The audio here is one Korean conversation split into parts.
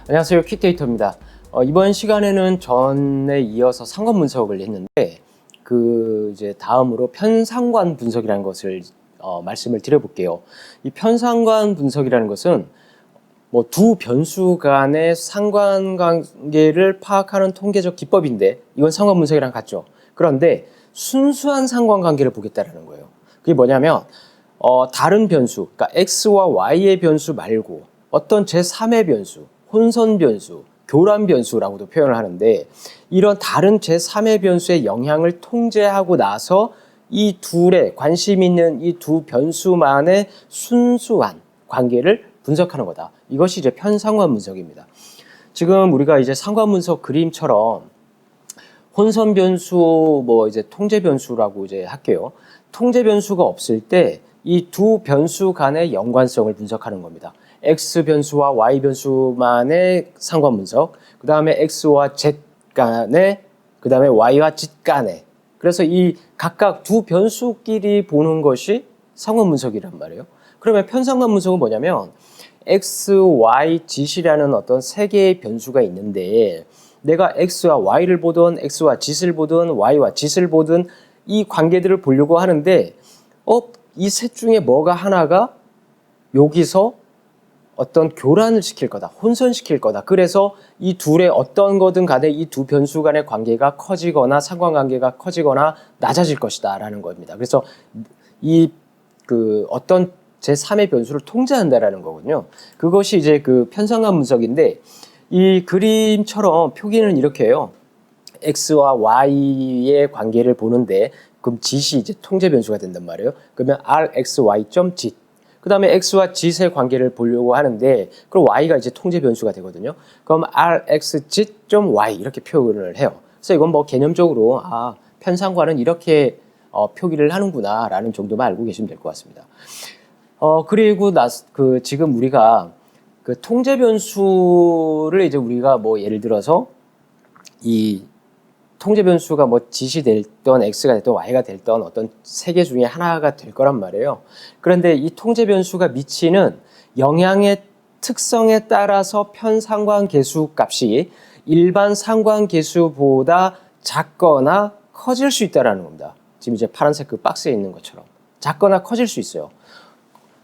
안녕하세요, 퀵데이터입니다. 이번 시간에는 전에 이어서 상관 분석을 했는데 이제 다음으로 편상관 분석이라는 것을 말씀을 드려볼게요. 이 편상관 분석이라는 것은 뭐 두 변수 간의 상관관계를 파악하는 통계적 기법인데 이건 상관 분석이랑 같죠. 그런데 순수한 상관관계를 보겠다라는 거예요. 그게 뭐냐면 다른 변수, 그러니까 x와 y의 변수 말고 어떤 제3의 변수, 혼선 변수, 교란 변수라고도 표현을 하는데 이런 다른 제3의 변수의 영향을 통제하고 나서 이 둘의 관심 있는 이 두 변수만의 순수한 관계를 분석하는 거다. 이것이 이제 편상관 분석입니다. 지금 우리가 이제 상관 분석 그림처럼 혼선 변수, 뭐 이제 통제 변수라고 이제 할게요. 통제 변수가 없을 때 이 두 변수 간의 연관성을 분석하는 겁니다. X 변수와 Y 변수만의 상관 분석, 그 다음에 X와 Z 간의, 그 다음에 Y와 Z 간의. 그래서 이 각각 두 변수끼리 보는 것이 상관 분석이란 말이에요. 그러면 편상관 분석은 뭐냐면 X, Y, Z이라는 어떤 세 개의 변수가 있는데 내가 X와 Y를 보든 X와 Z를 보든 Y와 Z를 보든 이 관계들을 보려고 하는데 이 셋 중에 뭐가 하나가 여기서 어떤 교란을 시킬 거다, 혼선시킬 거다. 그래서 이 둘의 어떤 거든 간에 이 두 변수 간의 관계가 커지거나 상관관계가 커지거나 낮아질 것이다 라는 겁니다. 그래서 어떤 제3의 변수를 통제한다라는 거거든요. 그것이 이제 그 편상관 분석인데 이 그림처럼 표기는 이렇게 해요. X와 Y의 관계를 보는데 그럼 Z이 이제 통제 변수가 된단 말이에요. 그러면 RXY.Z. 그 다음에 X와 Z의 관계를 보려고 하는데 그럼 Y가 이제 통제 변수가 되거든요. 그럼 RXZ.Y 이렇게 표현을 해요. 그래서 이건 뭐 개념적으로 편상관은 이렇게 표기를 하는구나 라는 정도만 알고 계시면 될 것 같습니다. 그리고 지금 우리가 그 통제 변수를 이제 우리가 뭐 예를 들어서 이 통제 변수가 뭐 Z이 됐던 X가 됐던 Y가 됐던 어떤 세 개 중에 하나가 될 거란 말이에요. 그런데 이 통제 변수가 미치는 영향의 특성에 따라서 편상관계수 값이 일반 상관계수보다 작거나 커질 수 있다는 겁니다. 지금 이제 파란색 그 박스에 있는 것처럼 작거나 커질 수 있어요.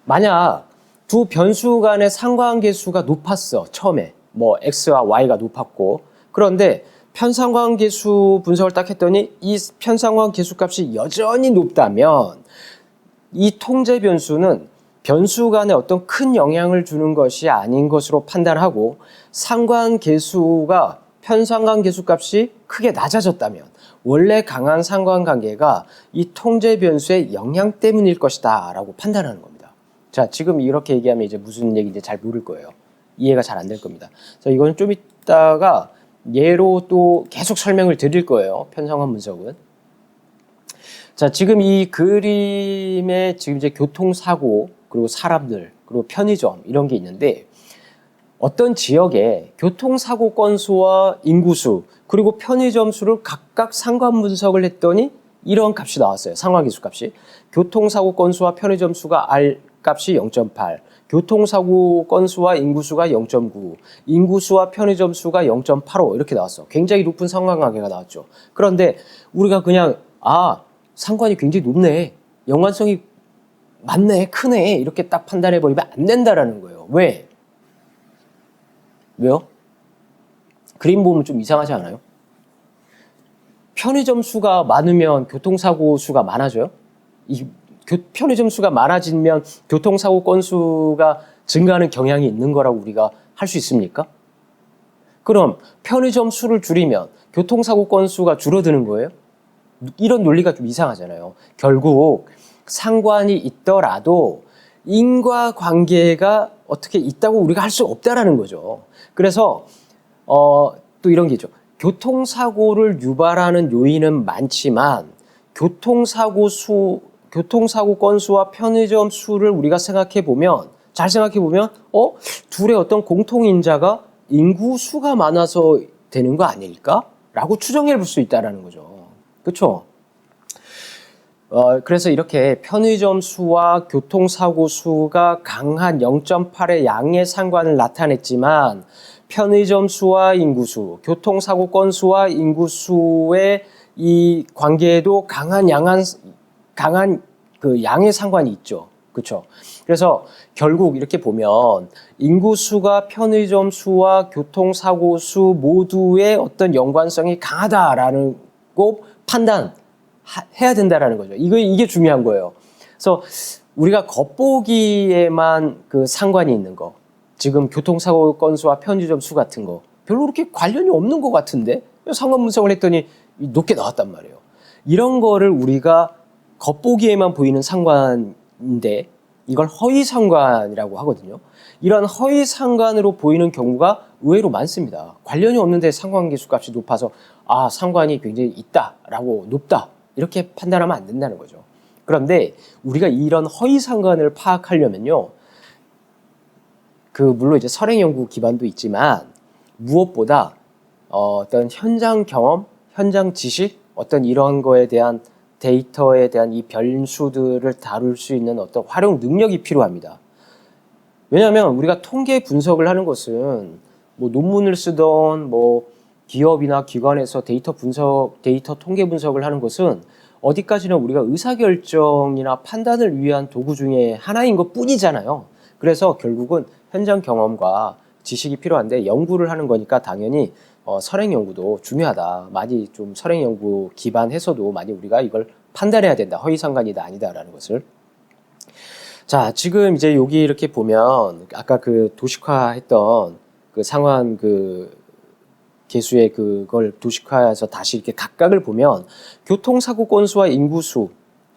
만약 두 변수 간의 상관계수가 높았어. 처음에 뭐 X와 Y가 높았고 그런데 편상관계수 분석을 딱 했더니 이 편상관계수 값이 여전히 높다면 이 통제 변수는 변수 간에 어떤 큰 영향을 주는 것이 아닌 것으로 판단하고 상관계수가 편상관계수 값이 크게 낮아졌다면 원래 강한 상관관계가 이 통제 변수의 영향 때문일 것이다 라고 판단하는 겁니다. 자, 지금 이렇게 얘기하면 이제 무슨 얘기인지 잘 모를 거예요. 이해가 잘 안 될 겁니다. 자, 이건 좀 이따가 예로 또 계속 설명을 드릴 거예요. 편상관 분석은. 자, 지금 이 그림에 지금 이제 교통사고, 그리고 사람들, 그리고 편의점 이런 게 있는데 어떤 지역에 교통사고 건수와 인구수, 그리고 편의점 수를 각각 상관 분석을 했더니 이런 값이 나왔어요. 상관계수 값이. 교통사고 건수와 편의점 수가 R 값이 0.8, 교통사고 건수와 인구수가 0.9, 인구수와 편의점 수가 0.85 이렇게 나왔어. 굉장히 높은 상관관계가 나왔죠. 그런데 우리가 그냥 상관이 굉장히 높네, 연관성이 많네, 크네 이렇게 딱 판단해버리면 안 된다라는 거예요. 왜요? 그림 보면 좀 이상하지 않아요? 편의점 수가 많으면 교통사고 수가 많아져요? 편의점 수가 많아지면 교통사고 건수가 증가하는 경향이 있는 거라고 우리가 할 수 있습니까? 그럼 편의점 수를 줄이면 교통사고 건수가 줄어드는 거예요? 이런 논리가 좀 이상하잖아요. 결국 상관이 있더라도 인과관계가 어떻게 있다고 우리가 할 수 없다라는 거죠. 그래서 또 이런 게 있죠. 교통사고를 유발하는 요인은 많지만 교통사고 건수와 편의점 수를 우리가 잘 생각해 보면 둘의 어떤 공통인자가 인구수가 많아서 되는 거 아닐까? 라고 추정해 볼 수 있다는 거죠. 그렇죠? 그래서 이렇게 편의점 수와 교통사고 수가 강한 0.8의 양의 상관을 나타냈지만 편의점 수와 인구수, 교통사고 건수와 인구수의 이 관계에도 강한 그 양의 상관이 있죠. 그렇죠? 그래서 결국 이렇게 보면 인구수가 편의점 수와 교통사고 수 모두의 어떤 연관성이 강하다라는 거 판단해야 된다라는 거죠. 이게 중요한 거예요. 그래서 우리가 겉보기에만 그 상관이 있는 거, 지금 교통사고 건수와 편의점 수 같은 거 별로 그렇게 관련이 없는 것 같은데 상관 분석을 했더니 높게 나왔단 말이에요. 이런 거를 우리가 겉보기에만 보이는 상관인데 이걸 허위 상관이라고 하거든요. 이런 허위 상관으로 보이는 경우가 의외로 많습니다. 관련이 없는데 상관계수 값이 높아서 아, 상관이 굉장히 있다라고 높다 이렇게 판단하면 안 된다는 거죠. 그런데 우리가 이런 허위 상관을 파악하려면요, 물론 이제 설행 연구 기반도 있지만 무엇보다 어떤 현장 경험, 현장 지식, 어떤 이런 거에 대한 데이터에 대한 이 변수들을 다룰 수 있는 어떤 활용 능력이 필요합니다. 왜냐하면 우리가 통계 분석을 하는 것은 뭐 논문을 쓰던 뭐 기업이나 기관에서 데이터 통계 분석을 하는 것은 어디까지나 우리가 의사결정이나 판단을 위한 도구 중에 하나인 것 뿐이잖아요. 그래서 결국은 현장 경험과 지식이 필요한데 연구를 하는 거니까 당연히 설행 연구도 중요하다. 많이 좀 설행 연구 기반해서도 많이 우리가 이걸 판단해야 된다. 허위 상관이다 아니다라는 것을. 자, 지금 이제 여기 이렇게 보면 아까 그 도식화했던 그 상환 계수의 그걸 도식화해서 다시 이렇게 각각을 보면 교통사고 건수와 인구수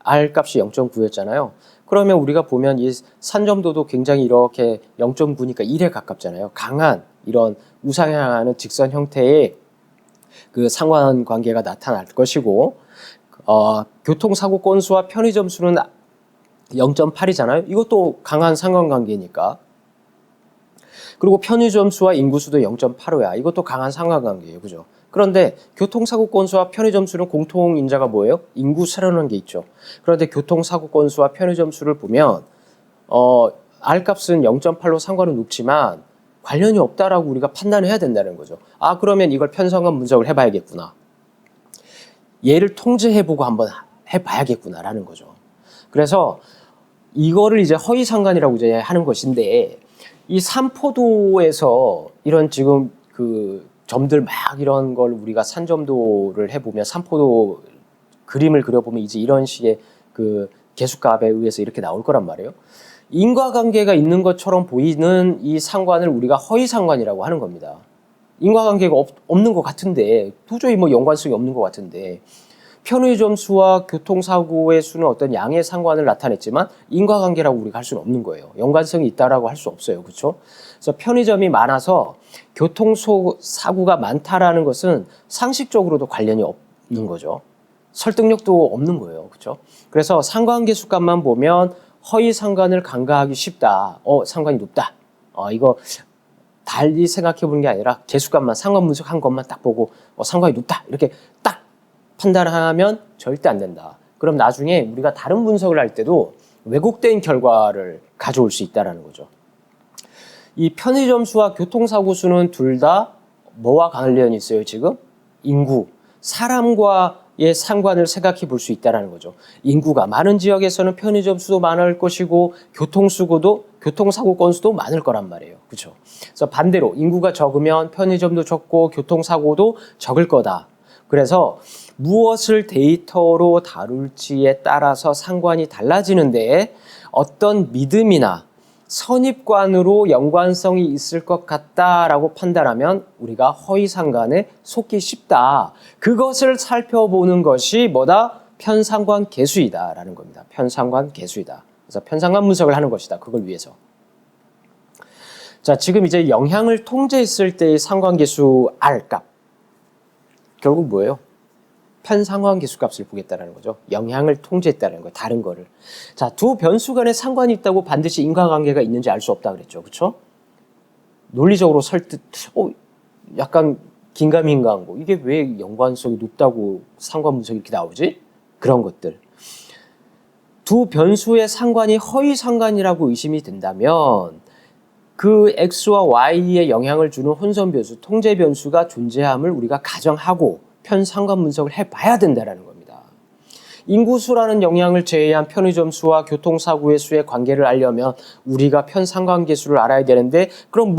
R 값이 0.9였잖아요. 그러면 우리가 보면 이 산점도도 굉장히 이렇게 0.9니까 1에 가깝잖아요. 강한 이런 우상향하는 직선 형태의 그 상관관계가 나타날 것이고, 교통사고 건수와 편의점 수는 0.8이잖아요. 이것도 강한 상관관계니까. 그리고 편의점 수와 인구수도 0.85야. 이것도 강한 상관관계예요. 그죠? 그런데 교통사고 건수와 편의점 수는 공통인자가 뭐예요? 인구수라는 게 있죠. 그런데 교통사고 건수와 편의점 수를 보면 R값은 0.8로 상관은 높지만 관련이 없다라고 우리가 판단해야 된다는 거죠. 아, 그러면 이걸 편성한 분석을 해봐야겠구나. 얘를 통제해보고 한번 해봐야겠구나라는 거죠. 그래서 이거를 이제 허위 상관이라고 이제 하는 것인데, 이 산포도에서 이런 지금 그 점들 막 이런 걸 우리가 산점도를 해보면 산포도 그림을 그려보면 이제 이런 식의 그 계수값에 의해서 이렇게 나올 거란 말이에요. 인과관계가 있는 것처럼 보이는 이 상관을 우리가 허위 상관이라고 하는 겁니다. 인과관계가 없는 것 같은데, 도저히 뭐 연관성이 없는 것 같은데, 편의점 수와 교통사고의 수는 어떤 양의 상관을 나타냈지만 인과관계라고 우리가 할 수는 없는 거예요. 연관성이 있다라고 할 수 없어요. 그렇죠? 그래서 편의점이 많아서 교통사고가 많다라는 것은 상식적으로도 관련이 없는 거죠. 설득력도 없는 거예요. 그렇죠? 그래서 상관계수 값만 보면 허위 상관을 간과하기 쉽다. 상관이 높다. 이거 달리 생각해 보는 게 아니라 계수값만 상관 분석한 것만 딱 보고 상관이 높다. 이렇게 딱 판단하면 절대 안 된다. 그럼 나중에 우리가 다른 분석을 할 때도 왜곡된 결과를 가져올 수 있다는 거죠. 이 편의점 수와 교통사고 수는 둘 다 뭐와 관련이 있어요, 지금? 인구, 사람과의 상관을 생각해 볼 수 있다는 거죠. 인구가 많은 지역에서는 편의점 수도 많을 것이고 교통사고 건수도 많을 거란 말이에요. 그렇죠? 그래서 반대로 인구가 적으면 편의점도 적고 교통사고도 적을 거다. 그래서 무엇을 데이터로 다룰지에 따라서 상관이 달라지는데 어떤 믿음이나 선입관으로 연관성이 있을 것 같다라고 판단하면 우리가 허위 상관에 속기 쉽다. 그것을 살펴보는 것이 뭐다? 편상관 계수이다라는 겁니다. 편상관 계수이다. 그래서 편상관 분석을 하는 것이다. 그걸 위해서. 자, 지금 이제 영향을 통제했을 때의 상관계수 R 값. 결국 뭐예요? 편상관계수 값을 보겠다는 거죠. 영향을 통제했다는 거, 다른 거를. 자, 두 변수 간에 상관이 있다고 반드시 인과관계가 있는지 알 수 없다 그랬죠. 그렇죠? 논리적으로 약간 긴가민가한 거. 이게 왜 연관성이 높다고 상관 분석이 이렇게 나오지? 그런 것들. 두 변수의 상관이 허위 상관이라고 의심이 된다면 그 x와 y에 영향을 주는 혼선 변수, 통제 변수가 존재함을 우리가 가정하고 편상관 분석을 해봐야 된다는 겁니다. 인구수라는 영향을 제외한 편의점 수와 교통사고의 수의 관계를 알려면 우리가 편상관계수를 알아야 되는데 그럼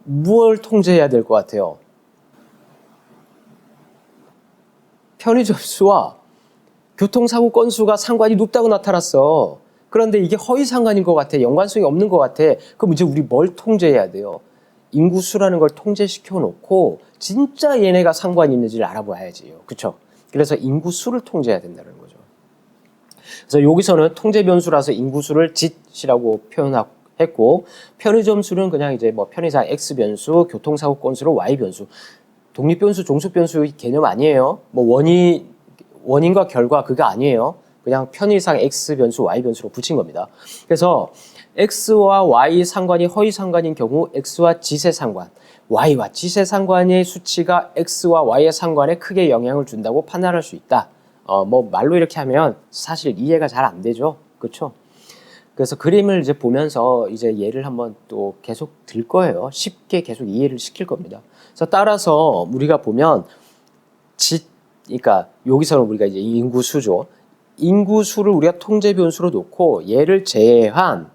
무엇을 통제해야 될 것 같아요? 편의점 수와 교통사고 건수가 상관이 높다고 나타났어. 그런데 이게 허위 상관인 것 같아. 연관성이 없는 것 같아. 그럼 이제 우리 뭘 통제해야 돼요? 인구수라는 걸 통제시켜 놓고 진짜 얘네가 상관이 있는지를 알아봐야지요. 그렇죠? 그래서 인구수를 통제해야 된다는 거죠. 그래서 여기서는 통제 변수라서 인구수를 짓이라고 표현했고 편의점 수는 그냥 이제 뭐 편의상 X 변수, 교통사고 건수로 Y 변수. 독립 변수, 종속 변수 개념 아니에요. 뭐 원인과 결과 그거 아니에요. 그냥 편의상 X 변수, Y 변수로 붙인 겁니다. 그래서 X와 Y 상관이 허위 상관인 경우 X와 짓의 상관, Y와 짓의 상관의 수치가 X와 Y의 상관에 크게 영향을 준다고 판단할 수 있다. 뭐 말로 이렇게 하면 사실 이해가 잘 안 되죠. 그렇죠? 그래서 그림을 이제 보면서 이제 예를 한번 또 계속 들 거예요. 쉽게 계속 이해를 시킬 겁니다. 그래서 따라서 우리가 보면 그러니까 여기서는 우리가 이제 인구수죠. 인구수를 우리가 통제 변수로 놓고 얘를 제외한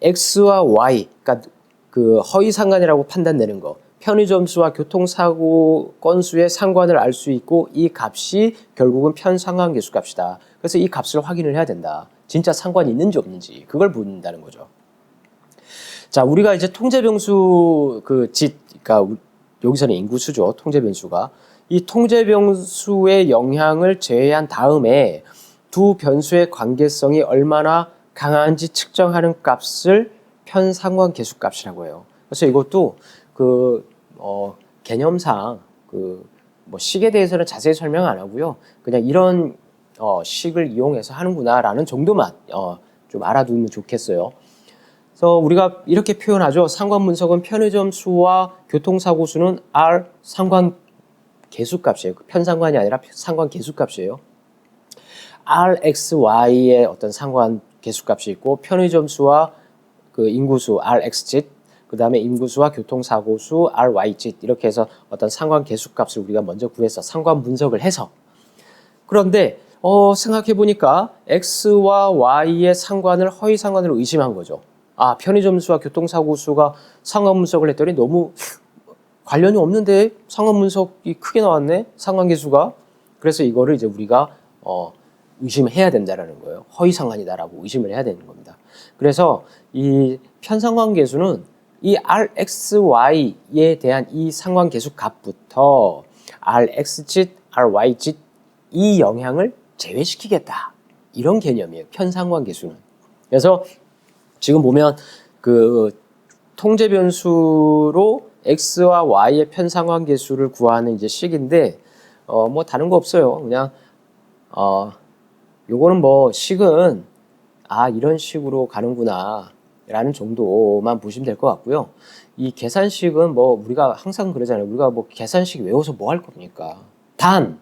X와 Y, 그러니까 그 허위 상관이라고 판단되는 거, 편의점 수와 교통사고 건수의 상관을 알 수 있고 이 값이 결국은 편상관계수 값이다. 그래서 이 값을 확인을 해야 된다. 진짜 상관이 있는지 없는지 그걸 본다는 거죠. 자, 우리가 이제 통제 변수 그러니까 여기서는 인구수죠. 통제 변수가 이 통제 변수의 영향을 제외한 다음에 두 변수의 관계성이 얼마나 강한지 측정하는 값을 편상관계수 값이라고 해요. 그래서 이것도 개념상 뭐 식에 대해서는 자세히 설명 안 하고요. 그냥 이런 식을 이용해서 하는구나라는 정도만 좀 알아두면 좋겠어요. 그래서 우리가 이렇게 표현하죠. 상관 분석은 편의점 수와 교통사고 수는 R 상관 계수값이에요. 편상관이 아니라 상관 계수값이에요. RXY의 어떤 상관 계수값이 있고 편의점 수와 그 인구수 RX짓, 그 다음에 인구수와 교통사고 수 RY짓 이렇게 해서 어떤 상관 계수값을 우리가 먼저 구해서 상관 분석을 해서 그런데 생각해 보니까 X와 Y의 상관을 허위 상관으로 의심한 거죠. 아, 편의점 수와 교통사고 수가 상관 분석을 했더니 너무 관련이 없는데 상관 분석이 크게 나왔네 상관계수가. 그래서 이거를 이제 우리가 의심해야 된다라는 거예요. 허위 상관이다라고 의심을 해야 되는 겁니다. 그래서 이 편상관계수는 이 RXY에 대한 이 상관계수 값부터 RX짓, RY짓 이 영향을 제외시키겠다. 이런 개념이에요. 편상관계수는. 그래서 지금 보면 그 통제 변수로 X와 Y의 편상관계수를 구하는 이제 식인데 뭐 다른 거 없어요. 그냥 요거는 뭐 식은 이런 식으로 가는구나 라는 정도만 보시면 될 것 같고요. 이 계산식은 뭐 우리가 항상 그러잖아요. 우리가 뭐 계산식 외워서 뭐 할 겁니까? 단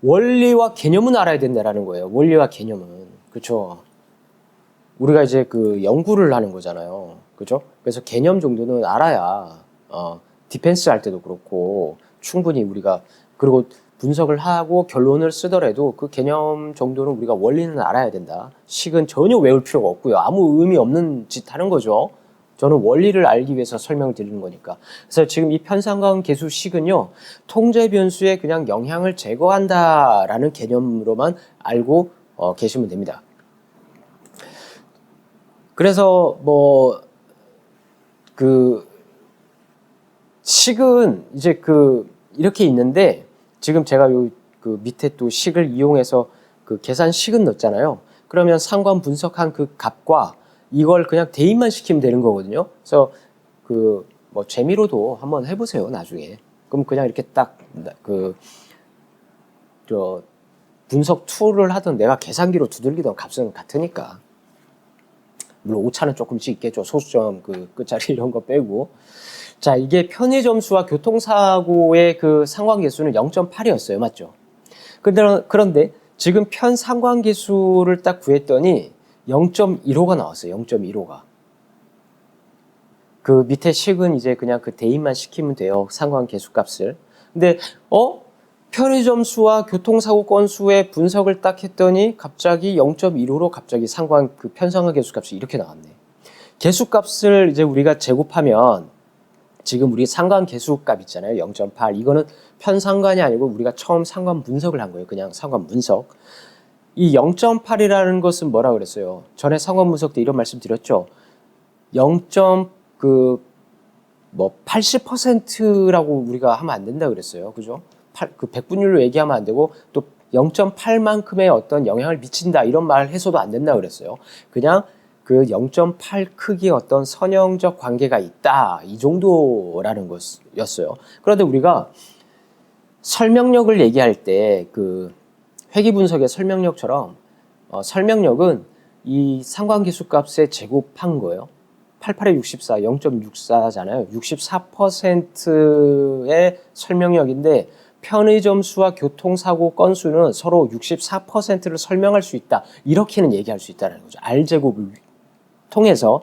원리와 개념은 알아야 된다라는 거예요. 원리와 개념은. 그렇죠? 우리가 이제 그 연구를 하는 거잖아요. 그죠? 그래서 개념 정도는 알아야 디펜스 할 때도 그렇고 충분히 우리가 그리고 분석을 하고 결론을 쓰더라도 그 개념 정도는 우리가 원리는 알아야 된다. 식은 전혀 외울 필요가 없고요. 아무 의미 없는 짓 하는 거죠. 저는 원리를 알기 위해서 설명을 드리는 거니까. 그래서 지금 이 편상관계수 식은요. 통제 변수에 그냥 영향을 제거한다라는 개념으로만 알고 계시면 됩니다. 그래서 뭐 그 식은 이제 이렇게 있는데 지금 제가 그 밑에 또 식을 이용해서 그 계산식은 넣었잖아요. 그러면 상관 분석한 그 값과 이걸 그냥 대입만 시키면 되는 거거든요. 그래서 뭐 재미로도 한번 해보세요 나중에. 그럼 그냥 이렇게 딱 분석 툴을 하든 내가 계산기로 두들기던 값은 같으니까. 물론 오차는 조금씩 있겠죠. 소수점 끝자리 이런 거 빼고. 자, 이게 편의점 수와 교통사고의 그 상관계수는 0.8이었어요. 맞죠? 그런데 지금 편상관계수를 딱 구했더니 0.15가 나왔어요. 0.15가. 그 밑에 식은 이제 그냥 그 대입만 시키면 돼요. 상관 계수값을. 근데 편의점 수와 교통사고 건수의 분석을 딱 했더니 갑자기 0.15로 갑자기 상관 그 편성한 계수값이 이렇게 나왔네. 계수값을 이제 우리가 제곱하면 지금 우리 상관 계수값 있잖아요. 0.8. 이거는 편상관이 아니고 우리가 처음 상관 분석을 한 거예요. 그냥 상관 분석. 이 0.8이라는 것은 뭐라 그랬어요? 전에 상관 분석 때 이런 말씀 드렸죠. 80%라고 우리가 하면 안 된다 그랬어요. 그죠? 그 백분율로 얘기하면 안 되고 또 0.8만큼의 어떤 영향을 미친다 이런 말 해서도 안 된다 그랬어요. 그냥 그 0.8 크기의 어떤 선형적 관계가 있다 이 정도라는 것이었어요. 그런데 우리가 설명력을 얘기할 때 그 회귀 분석의 설명력처럼 설명력은 이 상관계수 값에 제곱한 거예요. 88에 64, 0.64잖아요. 64%의 설명력인데 편의점 수와 교통사고 건수는 서로 64%를 설명할 수 있다. 이렇게는 얘기할 수 있다는 거죠. R제곱을 통해서.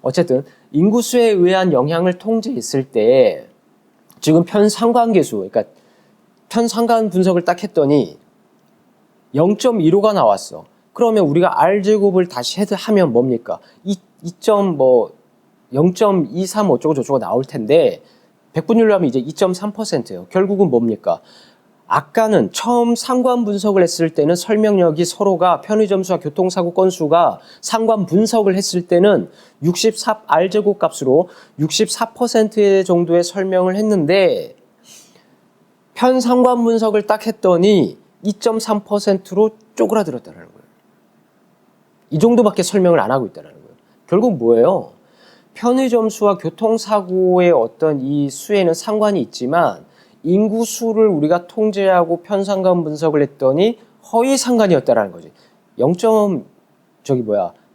어쨌든 인구수에 의한 영향을 통제했을 때 지금 편상관계수, 그러니까 편상관 분석을 딱 했더니 0.15가 나왔어. 그러면 우리가 R제곱을 다시 하면 뭡니까? 0.23 어쩌고 저쩌고 나올 텐데 백분율로 하면 이제 2.3%예요. 결국은 뭡니까? 아까는 처음 상관 분석을 했을 때는 설명력이 서로가 편의점 수와 교통사고 건수가 상관 분석을 했을 때는 R제곱 값으로 64% 정도의 설명을 했는데 편상관 분석을 딱 했더니 2.3%로 쪼그라들었다는 거예요. 이 정도밖에 설명을 안 하고 있다는 거예요. 결국 뭐예요? 편의점 수와 교통사고의 어떤 이 수에는 상관이 있지만 인구수를 우리가 통제하고 편상관 분석을 했더니 허위 상관이었다라는 거지.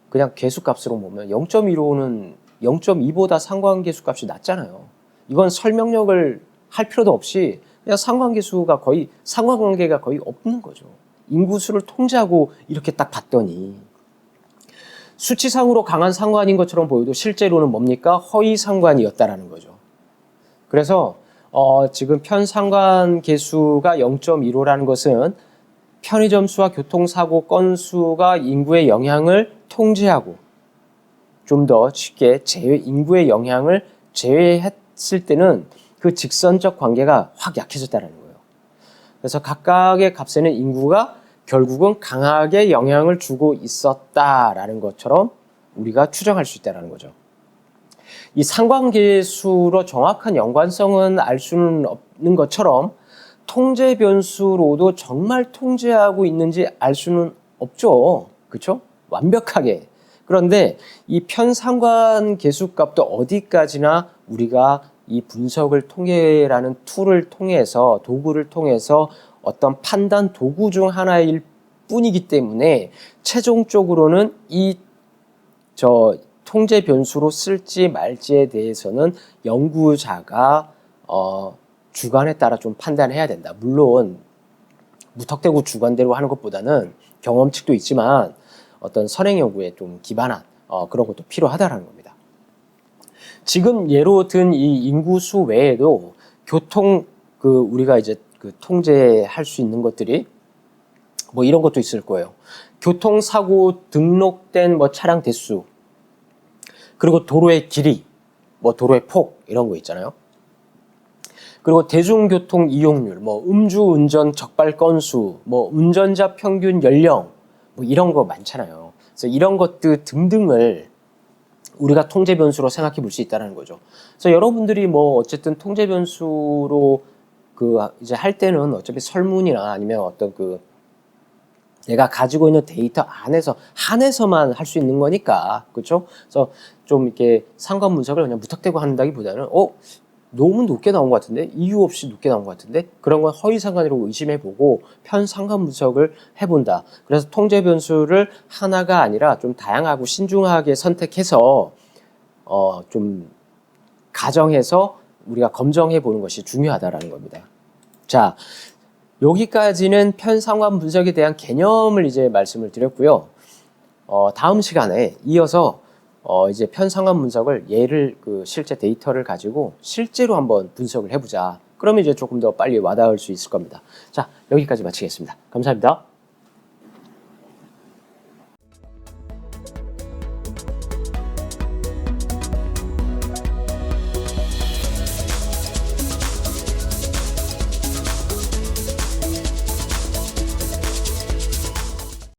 그냥 계수값으로 보면 0.15는 0.2보다 상관계수값이 낮잖아요. 이건 설명력을 할 필요도 없이 그냥 상관계수가 상관관계가 거의 없는 거죠. 인구수를 통제하고 이렇게 딱 봤더니 수치상으로 강한 상관인 것처럼 보여도 실제로는 뭡니까? 허위 상관이었다라는 거죠. 그래서 지금 편상관 계수가 0.15라는 것은 편의점 수와 교통사고 건수가 인구의 영향을 통제하고 좀 더 쉽게 인구의 영향을 제외했을 때는 그 직선적 관계가 확 약해졌다는 거예요. 그래서 각각의 값에는 인구가 결국은 강하게 영향을 주고 있었다라는 것처럼 우리가 추정할 수 있다는 거죠. 이 상관계수로 정확한 연관성은 알 수는 없는 것처럼 통제 변수로도 정말 통제하고 있는지 알 수는 없죠. 그렇죠? 완벽하게. 그런데 이 편상관계수 값도 어디까지나 우리가 이 분석을 통계라는 툴을 통해서 도구를 통해서 어떤 판단 도구 중 하나일 뿐이기 때문에 최종적으로는 통제 변수로 쓸지 말지에 대해서는 연구자가 주관에 따라 좀 판단해야 된다. 물론 무턱대고 주관대로 하는 것보다는 경험칙도 있지만 어떤 선행 연구에 좀 기반한 그런 것도 필요하다라는 겁니다. 지금 예로 든 이 인구수 외에도 우리가 이제 통제할 수 있는 것들이 뭐 이런 것도 있을 거예요. 교통사고 등록된 차량 대수, 그리고 도로의 길이, 도로의 폭 이런 거 있잖아요. 그리고 대중교통 이용률, 음주운전 적발 건수, 운전자 평균 연령, 이런 거 많잖아요. 그래서 이런 것들 등등을 우리가 통제 변수로 생각해 볼 수 있다는 거죠. 그래서 여러분들이 어쨌든 통제 변수로 이제 할 때는 어차피 설문이나 아니면 어떤 내가 가지고 있는 데이터 한에서만 할 수 있는 거니까, 그렇죠? 그래서 좀 이렇게 상관 분석을 그냥 무턱대고 한다기보다는 너무 높게 나온 것 같은데, 이유 없이 높게 나온 것 같은데, 그런 건 허위 상관으로 의심해보고 편상관 분석을 해본다. 그래서 통제 변수를 하나가 아니라 좀 다양하고 신중하게 선택해서 좀 가정해서 우리가 검증해보는 것이 중요하다라는 겁니다. 자, 여기까지는 편상관 분석에 대한 개념을 이제 말씀을 드렸고요. 다음 시간에 이어서 이제 편성한 분석을 얘를 그 실제 데이터를 가지고 실제로 한번 분석을 해보자. 그러면 이제 조금 더 빨리 와닿을 수 있을 겁니다. 자, 여기까지 마치겠습니다. 감사합니다.